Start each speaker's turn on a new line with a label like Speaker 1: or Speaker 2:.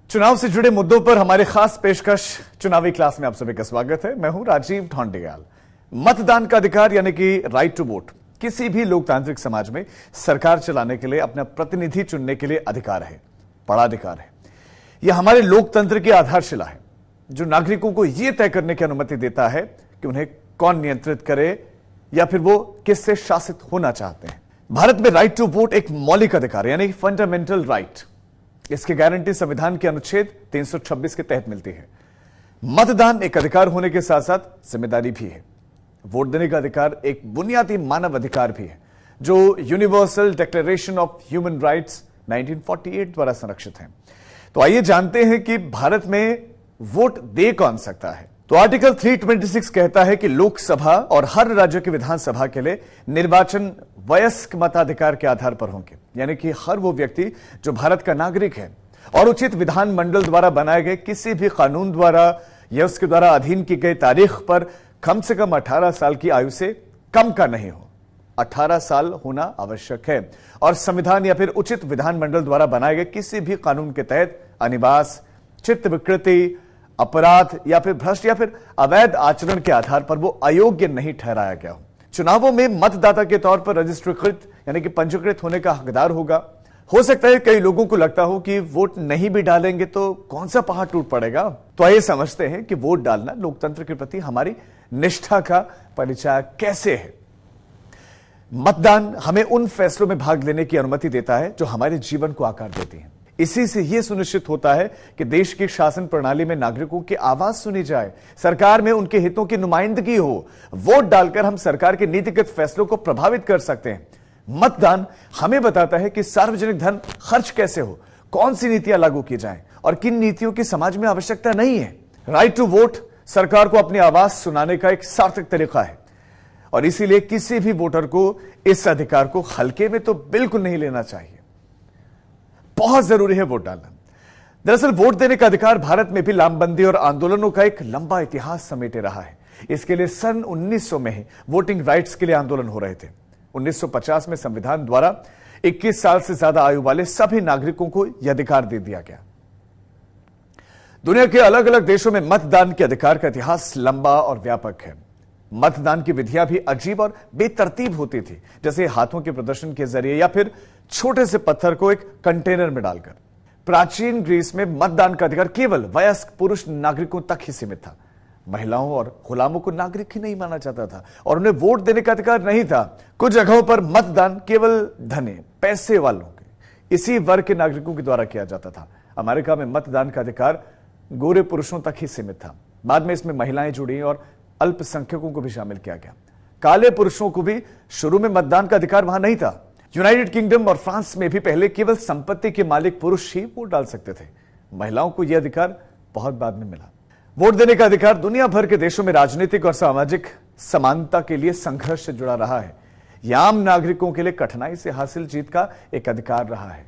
Speaker 1: चुनाव से जुड़े मुद्दों पर हमारे खास पेशकश चुनावी क्लास में आप सभी का स्वागत है। मैं हूं राजीव ढोंडियाल। मतदान का अधिकार यानी कि राइट टू वोट किसी भी लोकतांत्रिक समाज में सरकार चलाने के लिए अपना प्रतिनिधि चुनने के लिए अधिकार है, बड़ा अधिकार है। यह हमारे लोकतंत्र की आधारशिला है जो नागरिकों को यह तय करने की अनुमति देता है कि उन्हें कौन नियंत्रित करे या फिर वो किससे शासित होना चाहते हैं। भारत में राइट टू वोट एक मौलिक अधिकार यानी फंडामेंटल राइट। इसकी गारंटी संविधान के अनुच्छेद 326 के तहत मिलती है। मतदान एक अधिकार होने के साथ साथ जिम्मेदारी भी है। वोट देने का अधिकार एक बुनियादी मानव अधिकार भी है जो universal declaration of human rights 1948 द्वारा संरक्षित है। तो आइए जानते हैं कि भारत में वोट दे कौन सकता है। तो आर्टिकल 326 कहता है कि लोकसभा और हर राज्य की विधानसभा के लिए निर्वाचन वयस्क मताधिकार के आधार पर होंगे, यानी कि हर वो व्यक्ति जो भारत का नागरिक है और उचित विधानमंडल द्वारा बनाए गए किसी भी कानून द्वारा या उसके द्वारा अधीन की गई तारीख पर कम से कम 18 साल की आयु से कम का नहीं हो। 18 साल होना आवश्यक है और संविधान या फिर उचित विधानमंडल द्वारा बनाए गए किसी भी कानून के तहत अनिवास, चित्त विकृति, अपराध या फिर भ्रष्ट या फिर अवैध आचरण के आधार पर वो अयोग्य नहीं ठहराया गया हो। चुनावों में मतदाता के तौर पर रजिस्ट्रीकृत यानी कि पंजीकृत होने का हकदार होगा। हो सकता है कई लोगों को लगता हो कि वोट नहीं भी डालेंगे तो कौन सा पहाड़ टूट पड़ेगा। तो आइए समझते हैं कि वोट डालना लोकतंत्र के प्रति हमारी निष्ठा का परिचय कैसे है। मतदान हमें उन फैसलों में भाग लेने की अनुमति देता है जो हमारे जीवन को आकार देती हैं। इसी से यह सुनिश्चित होता है कि देश की शासन प्रणाली में नागरिकों की आवाज सुनी जाए, सरकार में उनके हितों की नुमाइंदगी हो। वोट डालकर हम सरकार के नीतिगत फैसलों को प्रभावित कर सकते हैं। मतदान हमें बताता है कि सार्वजनिक धन खर्च कैसे हो, कौन सी नीतियां लागू की जाएं और किन नीतियों की समाज में आवश्यकता नहीं है। राइट टू वोट सरकार को अपनी आवाज सुनाने का एक सार्थक तरीका है और इसीलिए किसी भी वोटर को इस अधिकार को हल्के में तो बिल्कुल नहीं लेना चाहिए। बहुत जरूरी है वोट डालना। दरअसल वोट देने का अधिकार भारत में भी लामबंदी और आंदोलनों का एक लंबा इतिहास समेटे रहा है। इसके लिए सन 1900 में ही वोटिंग राइट्स के लिए आंदोलन हो रहे थे। 1950 में संविधान द्वारा 21 साल से ज्यादा आयु वाले सभी नागरिकों को यह अधिकार दे दिया गया। दुनिया के अलग अलग देशों में मतदान के अधिकार का इतिहास लंबा और व्यापक है। मतदान की विधियां भी अजीब और बेतरतीब होती थी, जैसे हाथों के प्रदर्शन के जरिए या फिर छोटे से पत्थर को एक कंटेनर में डालकर। प्राचीन ग्रीस में मतदान का अधिकार केवल वयस्क पुरुष नागरिकों तक ही सीमित था। महिलाओं और गुलामों को नागरिक ही नहीं माना जाता था और उन्हें वोट देने का अधिकार नहीं था। कुछ जगहों पर मतदान केवल धनी, पैसे वालों के, इसी वर्ग के नागरिकों के द्वारा किया जाता था। अमेरिका में मतदान का अधिकार गोरे पुरुषों तक ही सीमित था। बाद में इसमें महिलाएं जुड़ी और अल्पसंख्यकों को भी शामिल किया गया। काले पुरुषों को भी शुरू में मतदान का अधिकार वहां नहीं था। यूनाइटेड किंगडम और फ्रांस में भी पहले केवल संपत्ति के मालिक पुरुष ही वोट डाल सकते थे। महिलाओं को यह अधिकार बहुत बाद में मिला। वोट देने का अधिकार दुनिया भर के देशों में राजनीतिक और सामाजिक समानता के लिए संघर्ष से जुड़ा रहा है। यह आम नागरिकों के लिए कठिनाई से हासिल जीत का एक अधिकार रहा है।